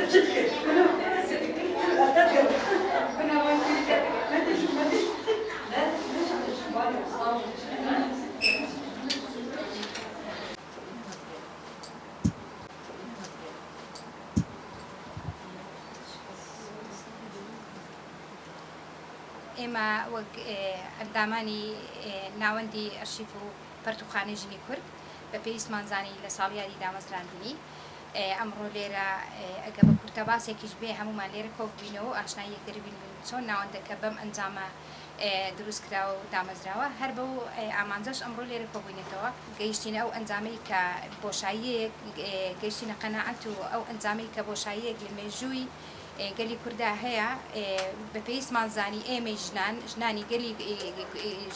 إما وق الداماني ناوندي أرشيفو برتقاني جني كرد ببيس منزاني لساليا دي دامزراندني أمرو ليرا أجاب كرتباس يكيش به همو ما ليرا كوب بينو عشان يقدر بينو سون ناوند كبم أنزاما دروس كراو دامزراوا هربو أمانزش أمرو ليرا كوب بينتوا جيشتنا أو أنزامي كبوشاية جيشتنا قناعته أو أنزامي كبوشاية للمجوي قالي كردا هيا ببيس مانزاني مي جناني قالي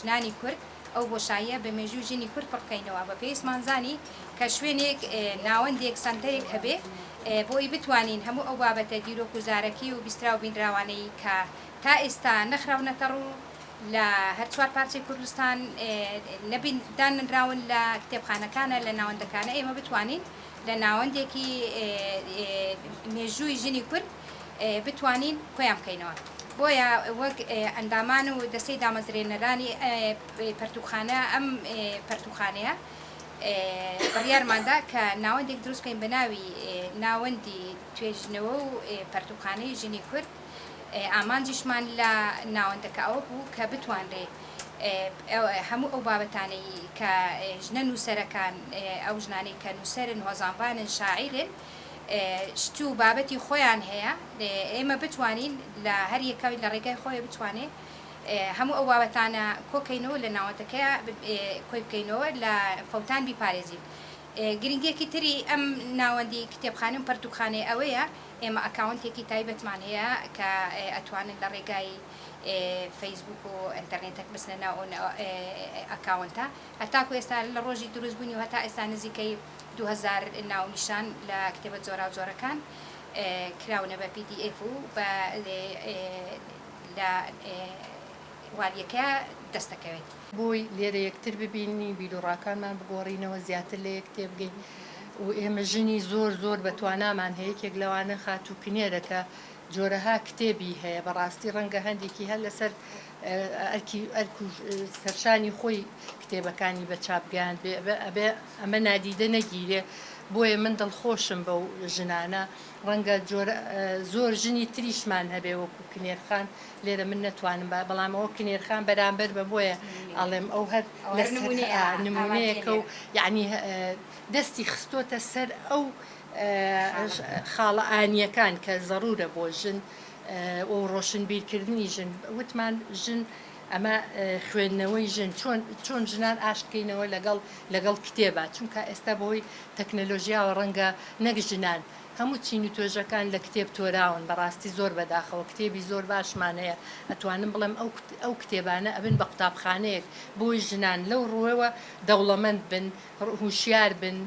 جناني كرد أو بوشاية بمجو جيني كرد بركينوا ببيس مانزاني كشوينيك ناونديك سنتيك هبه بوي بتوانين همو أو بابا ديرو كوزاركي وبيستراو بين راواني تا استا نخرا ونترو لا هرتوار بارتي كردستان نبي دان راون لا كتاب خانة كان لناوند كان ما بتوانين لناونديكي مجوي جيني كرد بتوانين كويام كينوا بويا وق اندامان ودسي دامزرين راني برتوخانه ام برتوخانه بريار ماندا كناوندي دروس كاين بناوي ناوندي توجنو برتوخاني جيني كرد امانجش مان لا ناوندك او بو كبتوان ري همو او بابتاني كجنن سركان او جناني كنسرن وزنبان شاعر شتو بابتي خويان هيا اما بتوانين لا هر يكاوي لريقاي خويا بتواني همو او بابتانا كوكينو لناوتكا كوكينو لفوتان بباريزي گرینگی کی تری ام ناوندی کتاب خانم پرتوخانه اویا اما اکاونتی کی تایبت معنیه که اتوان لرگای فیسبوک و انترنتك بس لنا اون اکاونتا اتاكو استال لروجي دروز بني وهتا استان زيكي 2000 ناو نشان لكتابة زورا وزورا كان كراونا بي دي اف و لا واليكا دستكويت بوي ليرة يكتر ببيني بيلوراكان ما بقورينا وزيادة اللي يكتب جي وإما جني زور بتوانا من هيك يقلوانا خاتو كنيرك جورها كتابي هي براستي رنجا هنديكي هلا سر أركو سرشاني خوي كتابة كاني بتشاب جان أبي أما ناديده نجيله بوي من دل خوشم بو جنانا رنجا زور جني تريش مان هبه وكو كنير خان ليرة من نتوان بلام أو كنير خان برامبر ببوي علم أو هاد نمونية كو يعني دستي خستوت السر أو خالة آنية كان كضرورة بو جن وروشن بيركرني جن وتمان جن أما خوێندنەوەی ژن چۆن ژنان ئاشتکەینەوە لەگەڵ کتێبە چونکە ئێستا بۆی تەکنەلۆژیاوە ڕەنگە نەک ژنان هەموو چین و توێژەکان لە کتێب تۆراون بەڕاستی زۆر بەداخەوە کتێبی زۆر باشمان هەیە ئەتوانم بڵێم ئەو کتێبانە ئەبن بە قوتابخانەیەک بۆی ژنان لەو ڕوەوە دەوڵەمەند بن هوشیار بن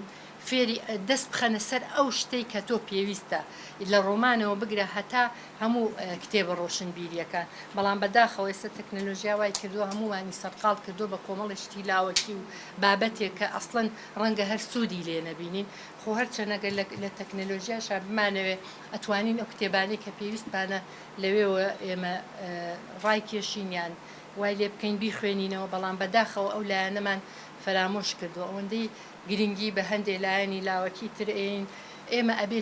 فێری دەست بخەنە سەر ئەو شتەی کە تۆ پێویستە لە ڕۆمانەوە بگرە هەتا هەموو کتێبە ڕۆشنبیریەکان بەڵام بەداخەوە ئێستا تەکنەلۆژیا وای کردووە هەمووانی سەرقاڵ کردو بە کۆمەڵشتی لاوەکی و بابەتێک کە ئەسڵەن ڕەنگە هەر سوودی لێ نەبینین خۆ هەرچەنەگە لە تەکنەلۆژیاشا بمانەوێ ئەتوانین ئەو کتێبانەی کە پێویستمانە لەوێەوە ئێمە ڕای کێشینیان وای لێ بکەین بیخوێنینەوە بەڵام بەداخەوە ئەو لایەنەمان فەرامۆش کردووە ئەوەندەی گرنگی بە هەندێک لایەنی لاوەکی تر ئێمە ئەبێ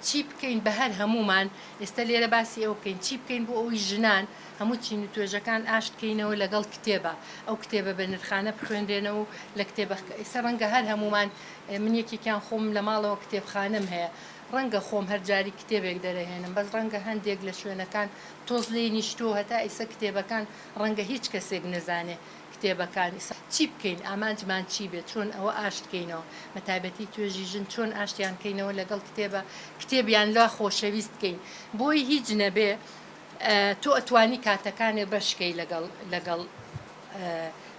چی بکەین بە هەر هەمومان ئێستا لێرە باسی ئەو بکەین چی بکەین بۆ ئەوی ژنان هەموو چین و توێژەکان ئاشتکەینەوە لەگەڵ کتێبە ئەو کتێبە بە نرخانە بخوێندرێنەوە لە کتێبە ئێستا ڕەنگە هەر هەمومان من یەکێکیان خۆم لە ماڵەوە کتێبخانەم هەیە ڕەنگە خۆم هەرجاری کتێبێک دەرەهێنم بەس ڕەنگە هەندێک لە شوێنەکان تۆز لێ نیشتۆ هەتا ئیسە کتێبەکان ڕەنگە هیچ کەسێک نەزانێ کتێبەکانی چی بکەین ئامانجمان چی بێت چۆن ئەوە ئاشتکەینەوە مەتایبەتی توێژی ژن چۆن ئاشتیان کەینەوە لەگەڵ کتێبە کتێبیان لا خۆشەویست بکەین بۆی هیچ نەبێ تۆ ئەتوانی کاتەکانێ بەشکەی لەگەڵ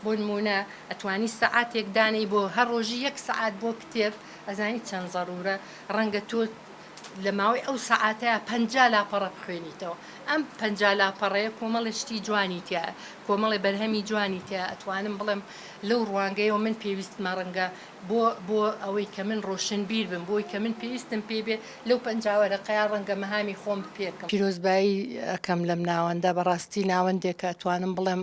بۆ نمونە ئەتوانی سەعاتێک دانەی بۆ هەر ڕۆژی 1 سەعات بۆ کتێب ئەزانی چەند زەڕورە ڕەنگە تۆ لە ماوەی ئەو سەعاتەیە 50 لاپەڕە بخوێنیتەوە ئەم 50 لاپەڕەیە کۆمەڵشتی جوانی تایە کۆمەڵی بەرهەمی جوانی تیا ئەتوانم بڵێم لەو ڕوانگەیەوە من پێویستمە ڕەنگە بۆ ئەوەی کە من ڕۆشنبیر بم بۆی کە من پێویستم پێ بێ لەو پەنجاوەرەقەیان ڕەنگە مەهامی خۆم پێکەم. پیرۆزبایی ئەەکەم لەم ناوەندە بەڕاستی ناوەندێکە ئەتوانم بڵێم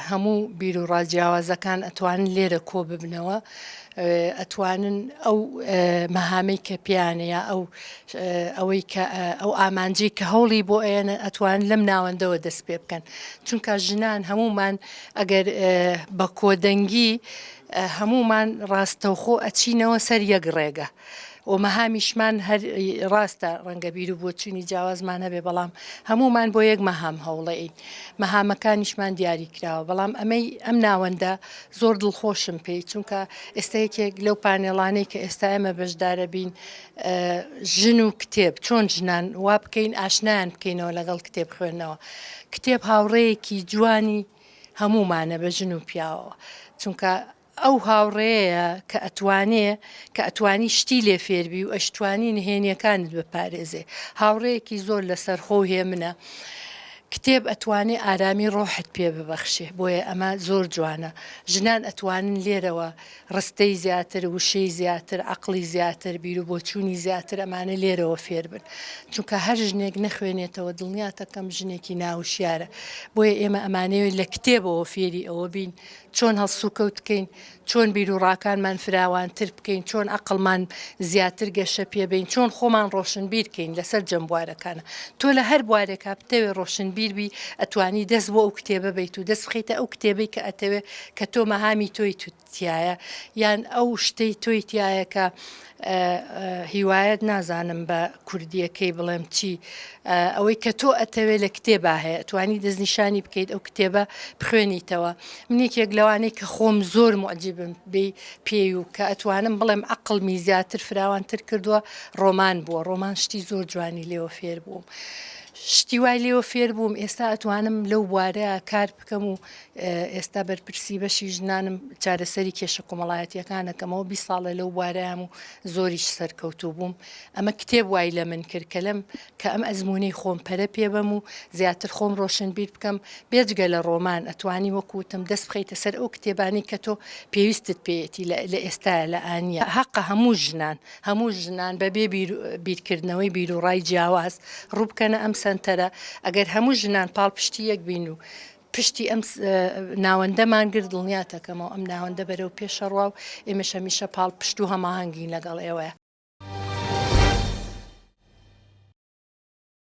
هەموو بیر و ڕاجیاوازەکان ئەتوانن لێرە کۆ ببنەوە ئەتوانن ئەو مەهامەی کە پیانەیە ئەوەی کە ئەو ئامانجی کە هەوڵی بۆ ئێنە ئەتوانن لەم ناوەندەوە دەست پێ بکەن چونکە ژنان هەمومان ئەگەر بە کۆدەنگی هەمومان ڕاستەوخۆ ئەچینەوە سەر یەک ڕێگە و مەهامیشمان هەر ڕاستە ڕەنگە بیر و بۆچوونی جیاوازمان هەبێ بەڵام هەمومان بۆ یەک مەهام هەوڵەین مەهامەکانیشمان دیاری کراوە بەڵام ئەم ناوەندە زۆر دڵخۆشم پێی چونکە ئێستا یەکێک لەو پانێڵانەی کە ئێستا ئێمە بەشدارە بین ژن و کتێب چۆن ژنان وا بکەین ئاشنایان بکەینەوە لەگەڵ کتێب خوێندنەوە کتێب هاوڕێیەکی جوانی هەمومانە بە ژن و پیاوەوە چونکە ئەو هاوڕێیە کە ئەتوانی شتی لێ فێربی و ئەشتوانی نهێنیەکانت بپارێزێ هاوڕەیەکی زۆر لەسەر خۆ هێ منە کتێب ئەتوانێ ئارامی ڕۆحت پێ ببەخشێ بۆیە ئەمە زۆر جوانە ژنان ئەتوانن لێرەوە ڕستەی زیاتر وشەی زیاتر عقلی زیاتر بیر و بۆچوونی زیاتر ئەمانە لێرەوە فێر بن چونکە هەر ژنێک نەخوێنێتەوە دڵنیاتەکەم ژنێکی ناوشیارە بۆیە ئێمە ئەمانەوێت لە کتێبەوە فێری ئەوە بین چۆن هەڵسوکەوت بکەین چۆن بیر و ڕاکانمان فراوانتر بکەین چۆن عقلمان زیاتر گەشە پێبین چۆن خۆمان ڕۆشنبیر بکەین لەسەر جەمبوارەکانە تۆ لە هەر بوارێکا بتەوێ ڕۆشنبیر بی ئەتوانی دەست بۆ ئەو کتێبە بیت و دەست بخیتە ئەو کتێبەی کە ئەتەوێ کە تۆ مەهامی تۆی توتیایە یان ئەو شتەی تۆی تایە کە هیوایەت نازانم بە کوردیەکەی بڵێم چی ئەوەی کە تۆ ئەتەوێت لە کتێبا هەیە توانی دەستنیشانی بکەیت ئەو کتێبە بخوێنیتەوە منێکێک لەوانەی کە خۆم زۆر معجبم پێی و کە ئەتوانم بڵێم عقلمی زیاتر فراوانتر کردووە ڕۆمان بووە ڕۆمان شتی زۆر جوانی لێوە فێر بووم شتی وای لێوە فێر بووم ئێستا ئەتوانم لەو بوارەیە کار بکەم و ئێستا بەرپرسی بەشی ژنانم چارەسەری کێشە کۆمەڵایەتیەکانەکەمەوە 20 ساڵە لەو بوارەیەم و زۆریش سەرکەوتوو بووم ئەمە کتێب وای لە من کرد کە ئەم ئەزمموی خۆم پەرە پێبەم و زیاتر خۆم ڕۆشنبیر بکەم بێجگە لە ڕۆمان ئەتوانی وەکوتم دەست بخەیتە سەر ئەو کتێبانی کە تۆ پێویستت پێێتی لە ئێستا لە ئاە حەقە هەموو ژنان بەبێ بیرکردنەوەی بیر و ڕای جیاواز ڕووبکەنە ئەم سنتەرە ئەگەر هەموو ژنان پاڵپشتی یەک بین و پشتی ئەم ناوەندەمان گرت دڵنیاتەکەمەوە ئەم ناوەندە بەرەو پێشەڕوا و ئێمەش هەمیشە پاڵپشت و هەماهەنگین لەگەڵ ئێوەیە.